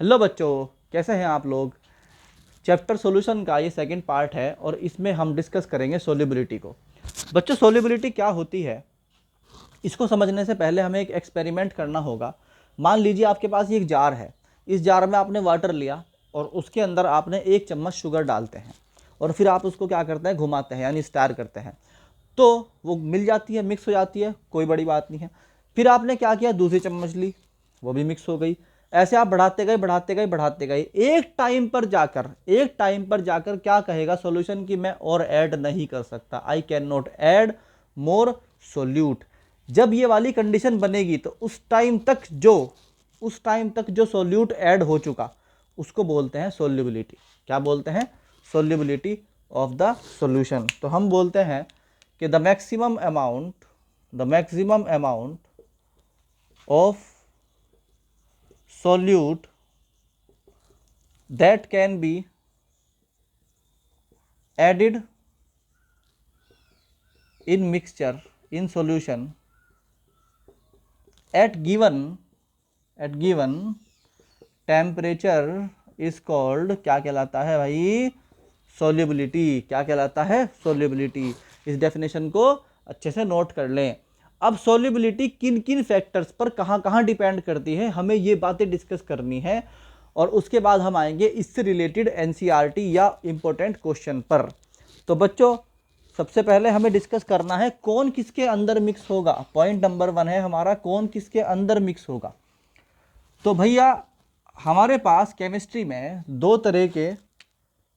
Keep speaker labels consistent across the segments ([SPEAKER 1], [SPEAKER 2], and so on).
[SPEAKER 1] Hello बच्चों, कैसे हैं आप लोग। चैप्टर सॉल्यूशन का ये सेकंड पार्ट है और इसमें हम डिस्कस करेंगे सोल्युबिलिटी को। बच्चों, सोल्युबिलिटी क्या होती है इसको समझने से पहले हमें एक एक्सपेरिमेंट करना होगा। मान लीजिए आपके पास ये एक जार है, इस जार में आपने वाटर लिया और उसके अंदर आपने 1 चम्मच शुगर डालते हैं और फिर आप उसको क्या करते हैं, घुमाते हैं यानी स्टर करते हैं, तो वो मिल जाती है, मिक्स हो जाती है, कोई बड़ी बात नहीं है। फिर आपने क्या किया, दूसरी चम्मच ली, वो भी मिक्स हो गई। ऐसे आप बढ़ाते गए बढ़ाते गए बढ़ाते गए, एक टाइम पर जाकर क्या कहेगा सॉल्यूशन कि मैं और ऐड नहीं कर सकता, I can not add more solute. जब ये वाली कंडीशन बनेगी तो उस टाइम तक जो सोल्यूट ऐड हो चुका उसको बोलते हैं सोल्युबिलिटी। क्या बोलते हैं? Solubility of the solution. तो हम बोलते हैं कि the maximum amount of solute that can be added in mixture in solution at given temperature is called, क्या कहलाता है भाई? solubility। क्या कहलाता है? solubility। इस डेफिनेशन को अच्छे से नोट कर लें। अब सोल्युबिलिटी किन किन फैक्टर्स पर कहाँ कहाँ डिपेंड करती है, हमें ये बातें डिस्कस करनी है और उसके बाद हम आएंगे इससे रिलेटेड एनसीईआरटी या इंपॉर्टेंट क्वेश्चन पर। तो बच्चों, सबसे पहले हमें डिस्कस करना है कौन किसके अंदर मिक्स होगा। पॉइंट नंबर 1 है हमारा, कौन किसके अंदर मिक्स होगा। तो भैया हमारे पास केमिस्ट्री में 2 तरह के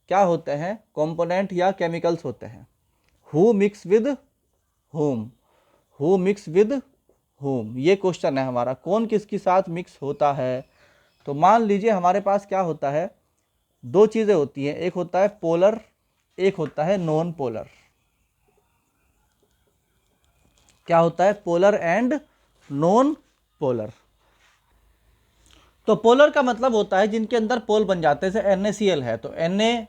[SPEAKER 1] क्या होते हैं, कंपोनेंट या केमिकल्स होते हैं। हु मिक्स विद होम, ये क्वेश्चन है हमारा, कौन किसके साथ मिक्स होता है। तो मान लीजिए हमारे पास क्या होता है, 2 चीजें होती हैं, एक होता है पोलर, एक होता है नॉन पोलर। क्या होता है? Polar and non polar. तो पोलर का मतलब होता है जिनके अंदर पोल बन जाते हैं, जैसे NaCl है तो Na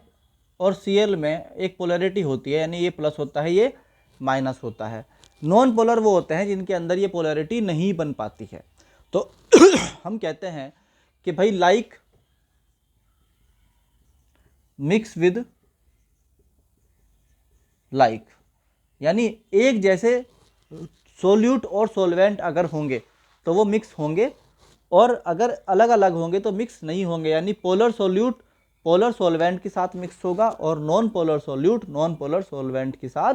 [SPEAKER 1] और Cl में एक पोलैरिटी होती है, यानी ये प्लस होता है, ये माइनस होता है। नॉन पोलर वो होते हैं जिनके अंदर ये पोलैरिटी नहीं बन पाती है। तो हम कहते हैं कि भाई लाइक मिक्स विद लाइक, यानी एक जैसे सोल्यूट और सोलवेंट अगर होंगे तो वो मिक्स होंगे और अगर अलग अलग होंगे तो मिक्स नहीं होंगे, यानी पोलर सोल्यूट पोलर सोलवेंट के साथ मिक्स होगा और non polar solute non polar solvent के साथ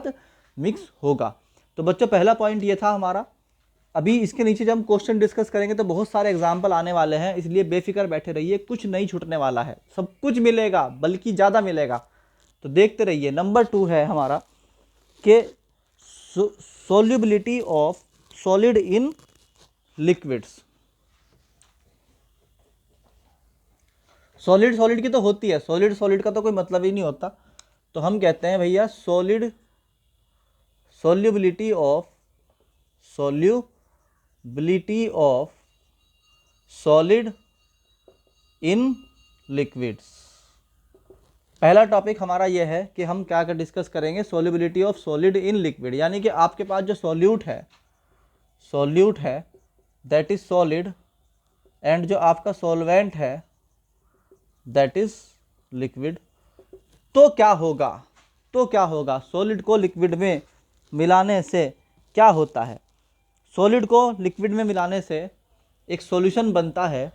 [SPEAKER 1] मिक्स होगा। तो बच्चों, पहला पॉइंट ये था हमारा। अभी इसके नीचे जब हम क्वेश्चन डिस्कस करेंगे तो बहुत सारे एग्जाम्पल आने वाले हैं, इसलिए बेफिक्र बैठे रहिए, कुछ नहीं छूटने वाला है, सब कुछ मिलेगा, बल्कि ज़्यादा मिलेगा। तो देखते रहिए। नंबर 2 है हमारा कि solubility of solid in liquids. Solid की तो होती है, सॉलिड का तो कोई मतलब ही नहीं होता। तो हम कहते हैं भैया solubility of solid in liquids. पहला टॉपिक हमारा यह है कि हम क्या कर डिस्कस करेंगे, solubility of solid in liquid, यानी कि आपके पास जो सॉल्यूट है दैट इज सॉलिड एंड जो आपका सॉल्वेंट है दैट इज लिक्विड। तो क्या होगा सॉलिड को लिक्विड में मिलाने से क्या होता है? सॉलिड को लिक्विड में मिलाने से एक सॉल्यूशन बनता है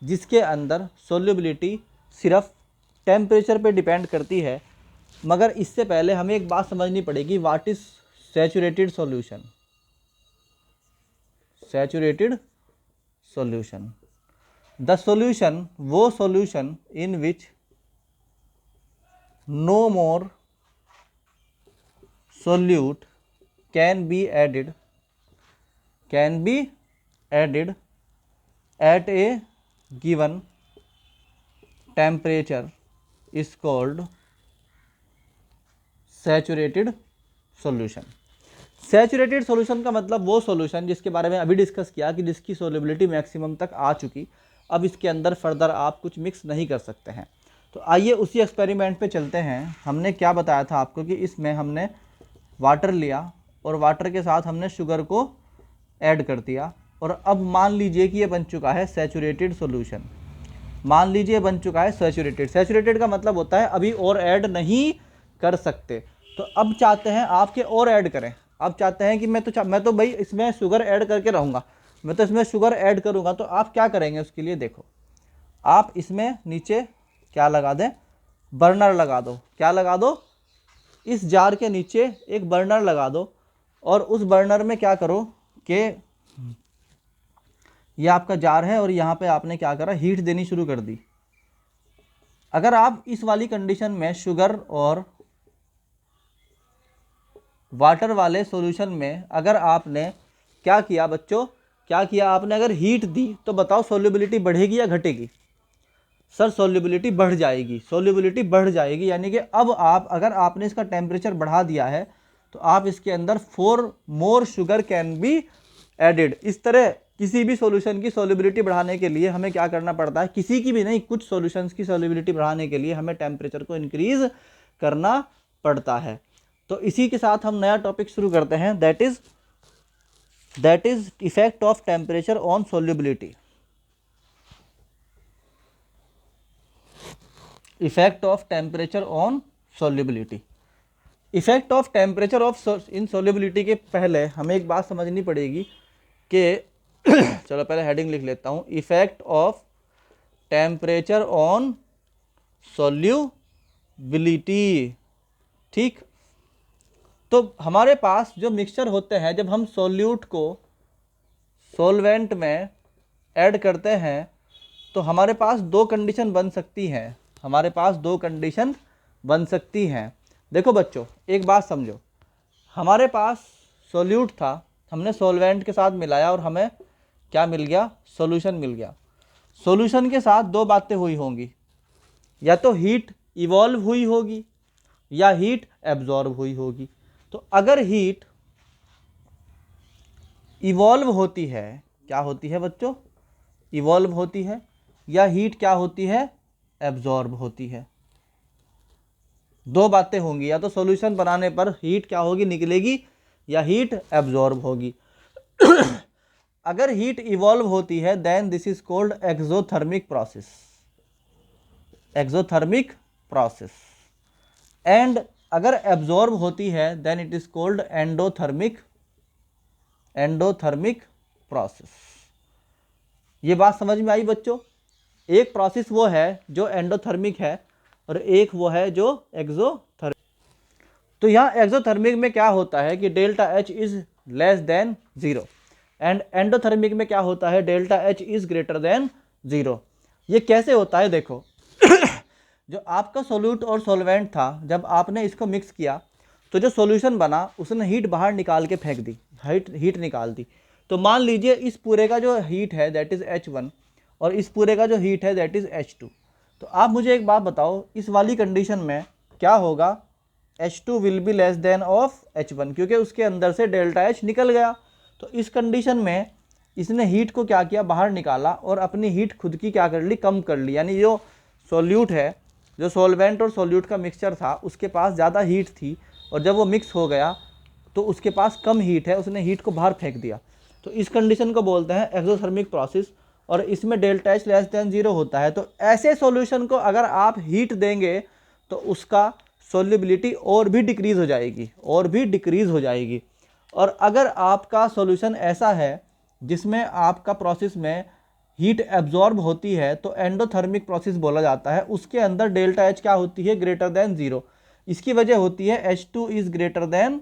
[SPEAKER 1] जिसके अंदर सोल्युबिलिटी सिर्फ टेम्परेचर पे डिपेंड करती है। मगर इससे पहले हमें एक बात समझनी पड़ेगी, what is saturated solution. The solution, वो solution in which no more solute can be added at a given temperature is called saturated solution. Saturated solution का मतलब वो सॉल्यूशन जिसके बारे में अभी डिस्कस किया कि जिसकी सोल्युबिलिटी मैक्सिमम तक आ चुकी, अब इसके अंदर फर्दर आप कुछ मिक्स नहीं कर सकते हैं। तो आइए उसी एक्सपेरिमेंट पे चलते हैं। हमने क्या बताया था आपको कि इसमें हमने वाटर लिया और वाटर के साथ हमने शुगर को ऐड कर दिया और अब मान लीजिए कि ये बन चुका है सैचुरेटेड सॉल्यूशन। मान लीजिए बन चुका है सैचुरेटेड। सैचुरेटेड का मतलब होता है अभी और ऐड नहीं कर सकते। तो अब चाहते हैं आपके और ऐड करें। अब चाहते हैं कि मैं तो भाई इसमें शुगर ऐड करके रहूँगा, मैं तो इसमें शुगर ऐड करूँगा। तो आप क्या करेंगे उसके लिए, देखो आप इसमें नीचे क्या लगा दें, बर्नर लगा दो। क्या लगा दो, इस जार के नीचे एक बर्नर लगा दो, और उस बर्नर में क्या करो कि ये आपका जार है और यहाँ पे आपने क्या करा, हीट देनी शुरू कर दी। अगर आप इस वाली कंडीशन में शुगर और वाटर वाले सॉल्यूशन में अगर आपने क्या किया बच्चों, क्या किया आपने, अगर हीट दी तो बताओ सॉल्युबिलिटी बढ़ेगी या घटेगी? सर सॉल्युबिलिटी बढ़ जाएगी, सॉल्युबिलिटी बढ़ जाएगी। यानी कि अब आप अगर आपने इसका टेम्परेचर बढ़ा दिया है तो आप इसके अंदर 4 मोर शुगर कैन बी एडिड। इस तरह किसी भी सॉल्यूशन की सॉल्युबिलिटी बढ़ाने के लिए हमें क्या करना पड़ता है, किसी की भी नहीं, कुछ सॉल्यूशंस की सॉल्युबिलिटी बढ़ाने के लिए हमें टेम्परेचर को इंक्रीज करना पड़ता है। तो इसी के साथ हम नया टॉपिक शुरू करते हैं, that is effect of temperature on solubility. Effect of temperature on solubility. Effect of temperature of in solubility के पहले हमें एक बात समझनी पड़ेगी कि चलो पहले हेडिंग लिख लेता हूँ, effect of temperature on solubility. ठीक, तो हमारे पास जो मिक्सचर होते हैं, जब हम सॉल्यूट को सॉल्वेंट में ऐड करते हैं तो हमारे पास दो कंडीशन बन सकती हैं। हमारे पास दो कंडीशन बन सकती हैं। देखो बच्चों एक बात समझो, हमारे पास सॉल्यूट था, हमने सॉल्वेंट के साथ मिलाया और हमें क्या मिल गया, सॉल्यूशन मिल गया। सॉल्यूशन के साथ दो बातें हुई होंगी, या तो हीट इवॉल्व हुई होगी या हीट एब्जॉर्ब हुई होगी। तो अगर हीट इवॉल्व होती है, क्या होती है बच्चों, इवॉल्व होती है, या हीट क्या होती है, एब्जॉर्ब होती है। दो बातें होंगी, या तो सॉल्यूशन बनाने पर हीट क्या होगी, निकलेगी, या हीट एब्जॉर्ब होगी। अगर हीट इवॉल्व होती है then this is called exothermic process, exothermic process. And अगर एब्जॉर्ब होती है then it is called endothermic, endothermic process. ये बात समझ में आई बच्चों? एक प्रोसेस वो है जो एंडोथर्मिक है और एक वो है जो एक्सोथर्मिक। तो यहाँ एक्सोथर्मिक में क्या होता है कि delta H is less than 0, and endothermic में क्या होता है, delta H is greater than 0। ये कैसे होता है, देखो जो आपका सोल्यूट और सॉल्वेंट था, जब आपने इसको मिक्स किया तो जो सॉल्यूशन बना उसने हीट बाहर निकाल के फेंक दी, हीट निकाल दी। तो मान लीजिए इस पूरे का जो हीट है दैट इज H1 और इस पूरे का जो हीट है दैट इज H2। तो आप मुझे एक बात बताओ, इस वाली कंडीशन में क्या होगा, H2 will be less than of H1, क्योंकि उसके अंदर से डेल्टा H निकल गया। तो इस कंडीशन में इसने हीट को क्या किया, बाहर निकाला और अपनी हीट खुद की क्या कर ली, कम कर ली। यानी जो सॉल्यूट है, जो सॉल्वेंट और सॉल्यूट का मिक्सचर था, उसके पास ज़्यादा हीट थी और जब वो मिक्स हो गया तो उसके पास कम हीट है, उसने हीट को बाहर फेंक दिया। तो इस कंडीशन को बोलते हैं एक्सोथर्मिक प्रोसेस, और इसमें डेल्टा एच लेस देन 0 होता है। तो ऐसे सॉल्यूशन को अगर आप हीट देंगे तो उसका सॉल्युबिलिटी और भी डिक्रीज़ हो जाएगी, और भी डिक्रीज़ हो जाएगी। और अगर आपका सॉल्यूशन ऐसा है जिसमें आपका प्रोसेस में हीट एब्जॉर्ब होती है तो एंडोथर्मिक प्रोसेस बोला जाता है। उसके अंदर डेल्टा एच क्या होती है, ग्रेटर देन 0। इसकी वजह होती है H2 is greater than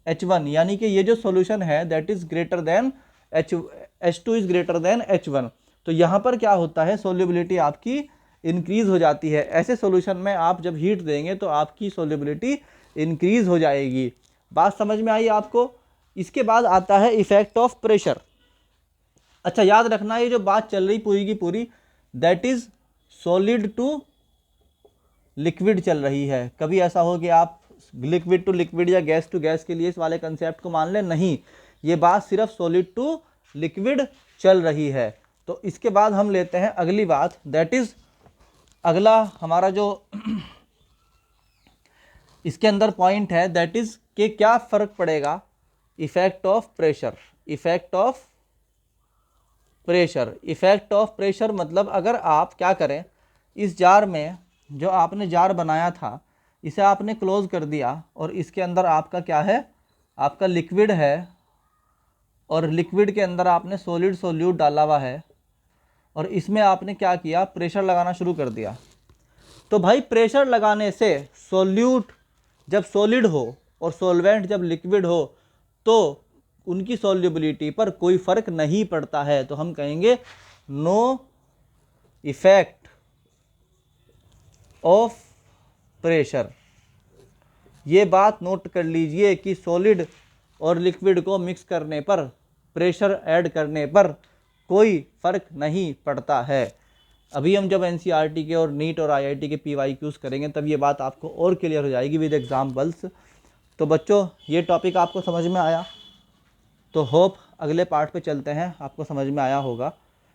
[SPEAKER 1] H1, यानी कि ये जो सॉल्यूशन है that is greater than H2 is greater than H1। तो यहाँ पर क्या होता है, सॉल्युबिलिटी आपकी इंक्रीज हो जाती है। ऐसे सॉल्यूशन में आप जब हीट देंगे तो आपकी सॉल्युबिलिटी इंक्रीज हो जाएगी। बात समझ में आई आपको? इसके बाद आता है इफेक्ट ऑफ प्रेशर। अच्छा याद रखना, ये जो बात चल रही पूरी की पूरी that is solid to liquid चल रही है। कभी ऐसा हो कि आप लिक्विड टू लिक्विड या गैस टू गैस के लिए इस वाले कंसेप्ट को मान लें, नहीं, ये बात सिर्फ सॉलिड टू लिक्विड चल रही है। तो इसके बाद हम लेते हैं अगली बात, दैट इज अगला हमारा जो इसके अंदर पॉइंट है दैट इज कि क्या फर्क पड़ेगा effect of pressure, effect of pressure. Effect of pressure मतलब अगर आप क्या करें, इस जार में जो आपने जार बनाया था इसे आपने क्लोज कर दिया और इसके अंदर आपका क्या है, आपका लिक्विड है और लिक्विड के अंदर आपने सॉलिड सोल्यूट डाला हुआ है और इसमें आपने क्या किया, प्रेशर लगाना शुरू कर दिया। तो भाई प्रेशर लगाने से सोल्यूट जब सॉलिड हो और सॉल्वेंट जब लिक्विड हो तो उनकी सॉल्युबिलिटी पर कोई फर्क नहीं पड़ता है, तो हम कहेंगे नो इफेक्ट ऑफ प्रेशर। ये बात नोट कर लीजिए कि सॉलिड और लिक्विड को मिक्स करने पर, प्रेशर ऐड करने पर कोई फर्क नहीं पड़ता है। अभी हम जब एनसीईआरटी के और नीट और आईआईटी के पीवाईक्यूज करेंगे तब ये बात आपको और क्लियर हो जाएगी विद एग्जाम्पल्स। तो बच्चों ये टॉपिक आपको समझ में आया, तो होप अगले पार्ट पे चलते हैं, आपको समझ में आया होगा।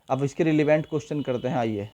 [SPEAKER 1] अब इसके रिलेवेंट क्वेश्चन करते हैं, आइए।